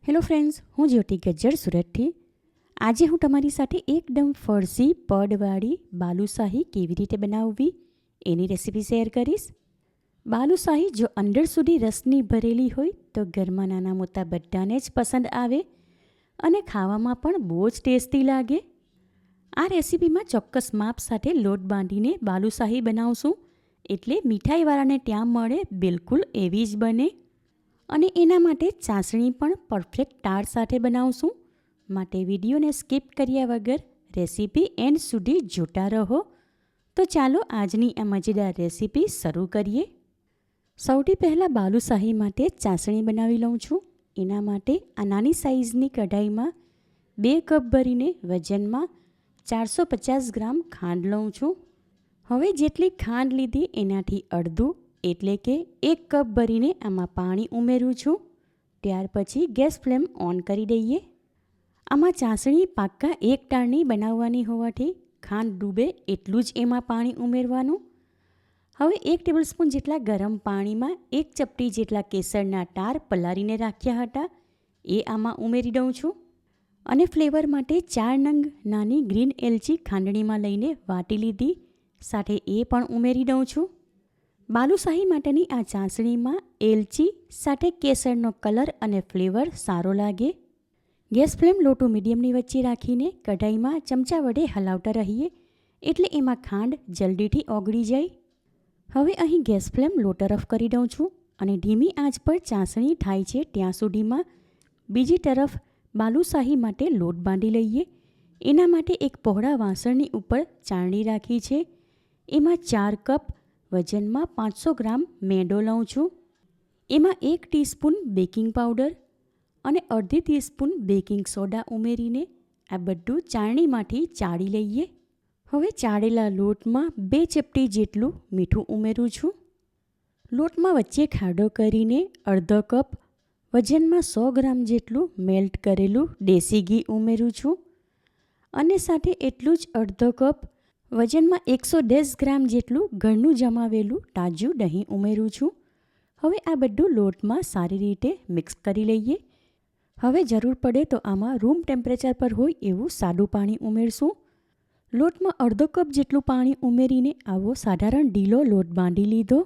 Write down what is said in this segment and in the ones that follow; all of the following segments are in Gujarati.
હેલો ફ્રેન્ડ્સ, હું જ્યોતિ ગજ્જર સુરતથી. આજે હું તમારી સાથે એકદમ ફરસી પડવાળી બાલુશાહી કેવી રીતે બનાવવી એની રેસીપી શેર કરીશ. બાલુશાહી જો અંદર સુધી રસની ભરેલી હોય તો ઘરમાં નાના મોટા બધાને જ પસંદ આવે અને ખાવામાં પણ બહુ જ ટેસ્ટી લાગે. આ રેસીપીમાં ચોક્કસ માપ સાથે લોટ બાંધીને બાલુશાહી બનાવશું, એટલે મીઠાઈવાળાને ત્યાં મળે બિલકુલ એવી જ બને. અને એના માટે ચાસણી પણ પરફેક્ટ તાર સાથે બનાવશું. માટે વિડીયોને સ્કીપ કર્યા વગર રેસીપી એન્ડ સુધી જોતા રહો. તો ચાલો આજની આ મજેદાર રેસીપી શરૂ કરીએ. સૌથી પહેલાં બાલુશાહી માટે ચાસણી બનાવી લઉં છું. એના માટે આ નાની સાઇઝની કઢાઈમાં 2 કપ ભરીને વજનમાં 450 ગ્રામ ખાંડ લઉં છું. હવે જેટલી ખાંડ લીધી એનાથી અડધું એટલે કે 1 કપ ભરીને આમાં પાણી ઉમેરું છું. ત્યાર પછી ગેસ ફ્લેમ ઓન કરી દઈએ. આમાં ચાસણી પાક્કા એક તારની બનાવવાની હોવાથી ખાંડ ડૂબે એટલું જ એમાં પાણી ઉમેરવાનું. હવે 1 ટેબલસ્પૂન જેટલા ગરમ પાણીમાં 1 ચપટી જેટલા કેસરના તાર પલાળીને રાખ્યા હતા એ આમાં ઉમેરી દઉં છું. અને ફ્લેવર માટે 4 નંગ નાની ગ્રીન એલચી ખાંડણીમાં લઈને વાટી લીધી સાથે એ પણ ઉમેરી દઉં છું. બાલુશાહી માટેની આ ચાસણીમાં એલચી સાથે કેસરનો કલર અને ફ્લેવર સારો લાગે. ગેસ ફ્લેમ લો ટુ મીડિયમની વચ્ચે રાખીને કઢાઈમાં ચમચા વડે હલાવતા રહીએ એટલે એમાં ખાંડ જલ્દીથી ઓગળી જાય. હવે અહીં ગેસ ફ્લેમ લો તરફ કરી દઉં છું અને ધીમી આંચ પર ચાસણી થાય છે ત્યાં સુધીમાં બીજી તરફ બાલુશાહી માટે લોટ બાંધી લઈએ. એના માટે એક પહોળા વાસણની ઉપર ચાળણી રાખી છે. એમાં 4 કપ વજનમાં 500 ગ્રામ મેંદો લઉં છું. એમાં 1 ટીસ્પૂન બેકિંગ પાવડર અને અડધી ટીસ્પૂન બેકિંગ સોડા ઉમેરીને આ બધું ચાળણીમાંથી ચાળી લઈએ. હવે ચાળેલા લોટમાં 2 ચપટી જેટલું મીઠું ઉમેરું છું. લોટમાં વચ્ચે ખાડો કરીને અડધો કપ વજનમાં 100 ગ્રામ જેટલું મેલ્ટ કરેલું દેશી ઘી ઉમેરું છું. અને સાથે એટલું જ અડધો કપ વજનમાં 110 ગ્રામ જેટલું ઘરનું જમાવેલું તાજું દહીં ઉમેરું છું. હવે આ બધું લોટમાં સારી રીતે મિક્સ કરી લઈએ. હવે જરૂર પડે તો આમાં રૂમ ટેમ્પરેચર પર હોય એવું સાદું પાણી ઉમેરશું. લોટમાં અડધો કપ જેટલું પાણી ઉમેરીને આવો સાધારણ ઢીલો લોટ બાંધી લીધો.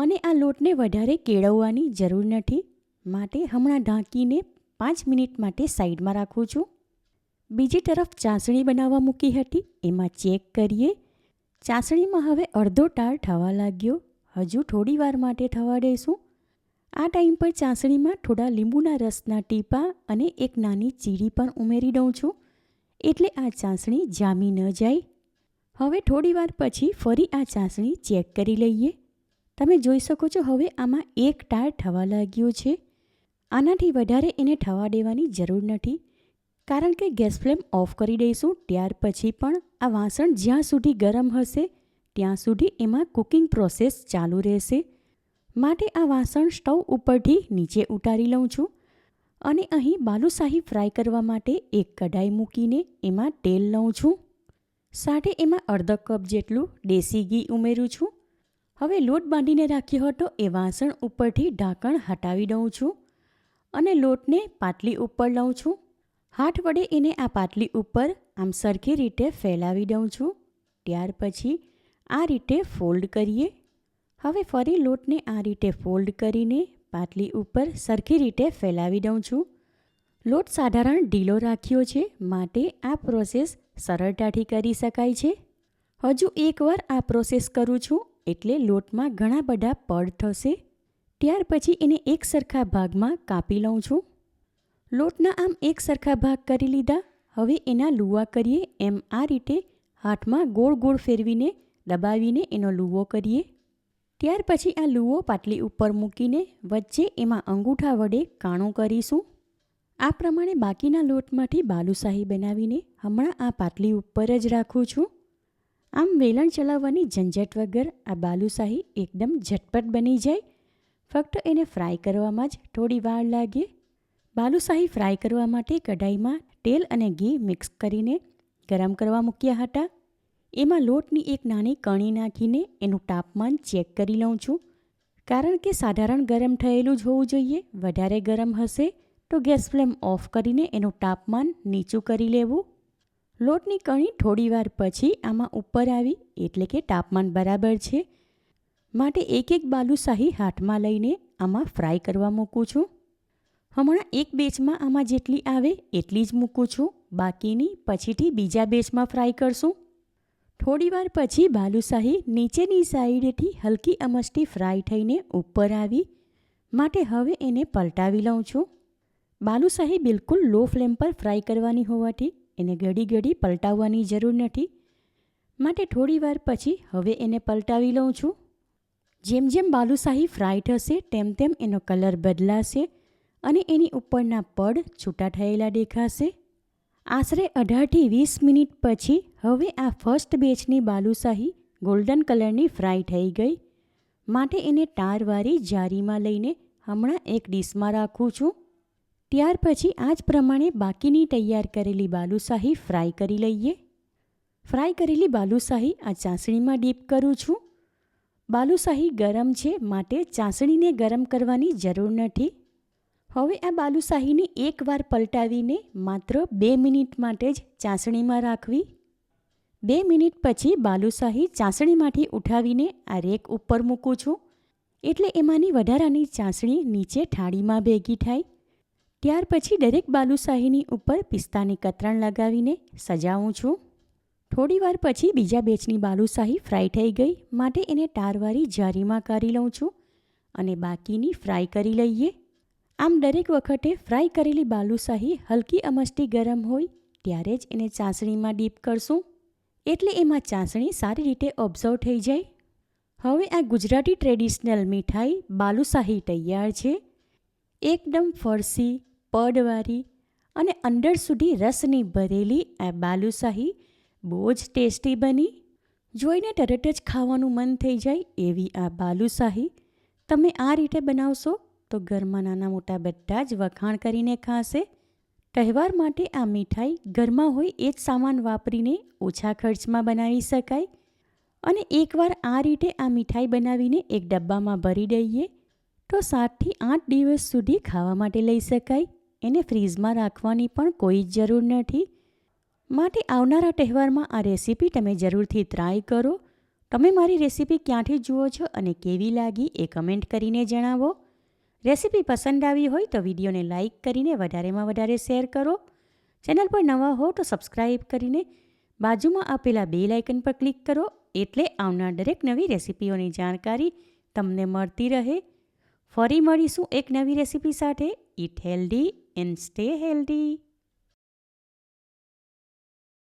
અને આ લોટને વધારે કેળવવાની જરૂર નથી, માટે હમણાં ઢાંકીને 5 મિનિટ માટે સાઈડમાં રાખું છું. બીજી તરફ ચાસણી બનાવવા મૂકી હતી એમાં ચેક કરીએ. ચાસણીમાં હવે અડધો તાર થવા લાગ્યો. હજુ થોડી વાર માટે થવા દઈશું. આ ટાઈમ પર ચાસણીમાં થોડા લીંબુના રસના ટીપા અને એક નાની ચીરી પણ ઉમેરી દઉં છું, એટલે આ ચાસણી જામી ન જાય. હવે થોડી વાર પછી ફરી આ ચાસણી ચેક કરી લઈએ. તમે જોઈ શકો છો હવે આમાં એક તાર થવા લાગ્યો છે. આનાથી વધારે એને થવા દેવાની જરૂર નથી, કારણ કે ગેસ ફ્લેમ ઓફ કરી દઈશું. ત્યાર પછી પણ આ વાસણ જ્યાં સુધી ગરમ હશે ત્યાં સુધી એમાં કુકિંગ પ્રોસેસ ચાલુ રહેશે. માટે આ વાસણ સ્ટવ ઉપરથી નીચે ઉતારી લઉં છું. અને અહીં બાલુશાહી ફ્રાય કરવા માટે એક કઢાઈ મૂકીને એમાં તેલ લઉં છું. સાથે એમાં અડધો કપ જેટલું દેશી ઘી ઉમેરું છું. હવે લોટ બાંધીને રાખ્યો હતો એ વાસણ ઉપરથી ઢાંકણ હટાવી દઉં છું અને લોટને પાટલી ઉપર લઉં છું. હાથ વડે એને આ પાટલી ઉપર આમ સરખી રીતે ફેલાવી દઉં છું. ત્યાર પછી આ રીતે ફોલ્ડ કરીએ. હવે ફરી લોટને આ રીતે ફોલ્ડ કરીને પાટલી ઉપર સરખી રીતે ફેલાવી દઉં છું. લોટ સાધારણ ઢીલો રાખ્યો છે, માટે આ પ્રોસેસ સરળતાથી કરી શકાય છે. હજુ એકવાર આ પ્રોસેસ કરું છું એટલે લોટમાં ઘણા બધા પડ થશે. ત્યાર પછી એને એક સરખા ભાગમાં કાપી લઉં છું. લોટના આમ એક સરખા ભાગ કરી લીધા. હવે એના લુવા કરીએ એમ આ રીતે હાથમાં ગોળ ગોળ ફેરવીને દબાવીને એનો લુવો કરીએ. ત્યાર પછી આ લુવો પાટલી ઉપર મૂકીને વચ્ચે એમાં અંગૂઠા વડે કાણું કરીશું. આ પ્રમાણે બાકીના લોટમાંથી બાલુશાહી બનાવીને હમણાં આ પાટલી ઉપર જ રાખું છું. આમ વેલણ ચલાવવાની ઝંઝટ વગર આ બાલુશાહી એકદમ ઝટપટ બની જાય. ફક્ત એને ફ્રાય કરવામાં જ થોડી વાર લાગે. બાલુશાહી ફ્રાય કરવા માટે કઢાઈમાં તેલ અને ઘી મિક્સ કરીને ગરમ કરવા મૂક્યા હતા. એમાં લોટની એક નાની કણી નાખીને એનું તાપમાન ચેક કરી લઉં છું, કારણ કે સાધારણ ગરમ થયેલું જ હોવું જોઈએ. વધારે ગરમ હશે તો ગેસ ફ્લેમ ઓફ કરીને એનું તાપમાન નીચું કરી લેવું. લોટની કણી થોડીવાર પછી આમાં ઉપર આવી એટલે કે તાપમાન બરાબર છે. માટે એક એક બાલુશાહી હાથમાં લઈને આમાં ફ્રાય કરવા મૂકું છું. હમણાં એક બેચમાં આમાં જેટલી આવે એટલી જ મૂકું છું. બાકીની પછીથી બીજા બેચમાં ફ્રાય કરશું. થોડીવાર પછી બાલુશાહી નીચેની સાઈડેથી હલકી અમસ્તી ફ્રાય થઈને ઉપર આવી માટે હવે એને પલટાવી લઉં છું. બાલુશાહી બિલકુલ લો ફ્લેમ પર ફ્રાય કરવાની હોવાથી એને ઘડી ઘડી પલટાવવાની જરૂર નથી. માટે થોડીવાર પછી હવે એને પલટાવી લઉં છું. જેમ જેમ બાલુશાહી ફ્રાય થશે તેમ તેમ એનો કલર બદલાશે અને એની ઉપરના પડ છૂટા થયેલા દેખાશે. આશરે 18થી 20 મિનિટ પછી હવે આ ફર્સ્ટ બેચની બાલુશાહી ગોલ્ડન કલરની ફ્રાય થઈ ગઈ માટે એને તારવાળી જારીમાં લઈને હમણાં એક ડીશમાં રાખું છું. ત્યાર પછી આ જ પ્રમાણે બાકીની તૈયાર કરેલી બાલુશાહી ફ્રાય કરી લઈએ. ફ્રાય કરેલી બાલુશાહી આ ચાસણીમાં ડીપ કરું છું. બાલુશાહી ગરમ છે માટે ચાસણીને ગરમ કરવાની જરૂર નથી. હવે આ બાલુશાહીને એકવાર પલટાવીને માત્ર 2 મિનિટ માટે જ ચાસણીમાં રાખવી. 2 મિનિટ પછી બાલુશાહી ચાસણીમાંથી ઉઠાવીને આ રેક ઉપર મૂકું છું એટલે એમાંની વધારાની ચાસણી નીચે થાળીમાં ભેગી થાય. ત્યાર પછી દરેક બાલુશાહીની ઉપર પિસ્તાની કતરણ લગાવીને સજાવું છું. થોડીવાર પછી બીજા બેચની બાલુશાહી ફ્રાય થઈ ગઈ માટે એને તારવાળી જારીમાં કાઢી લઉં છું અને બાકીની ફ્રાય કરી લઈએ. આમ દરેક વખતે ફ્રાય કરેલી બાલુશાહી હલકી અમસ્તી ગરમ હોય ત્યારે જ એને ચાસણીમાં ડીપ કરશું એટલે એમાં ચાસણી સારી રીતે ઓબ્ઝર્વ થઈ જાય. હવે આ ગુજરાતી ટ્રેડિશનલ મીઠાઈ બાલુશાહી તૈયાર છે. એકદમ ફરસી, પડવાળી અને અંદર સુધી રસની ભરેલી આ બાલુશાહી બહુ જ ટેસ્ટી બની. જોઈને તરત જ ખાવાનું મન થઈ જાય એવી આ બાલુશાહી તમે આ રીતે બનાવશો તો ઘરમાં નાના મોટા બધા જ વખાણ કરીને ખાશે. તહેવાર માટે આ મીઠાઈ ઘરમાં હોય એ જ સામાન વાપરીને ઓછા ખર્ચમાં બનાવી શકાય અને એકવાર આ રીતે આ મીઠાઈ બનાવીને એક ડબ્બામાં ભરી દઈએ તો 7થી 8 દિવસ સુધી ખાવા માટે લઈ શકાય. એને ફ્રીઝમાં રાખવાની પણ કોઈ જ જરૂર નથી. માટે આવનારા તહેવારમાં આ રેસીપી તમે જરૂરથી ટ્રાય કરો. તમે મારી રેસીપી ક્યાંથી જુઓ છો અને કેવી લાગી એ કમેન્ટ કરીને જણાવો. રેસીપી પસંદ આવી હોય તો વિડીયોને લાઇક કરીને વધારેમાં વધારે શેર કરો. ચેનલ પર નવા હો તો સબસ્ક્રાઈબ કરીને બાજુમાં આપેલા બેલ આઇકન પર ક્લિક કરો એટલે આવનાર દરેક નવી રેસીપીઓની જાણકારી તમને મળતી રહે. ફરી મળીશું એક નવી રેસીપી સાથે. Eat healthy and stay healthy.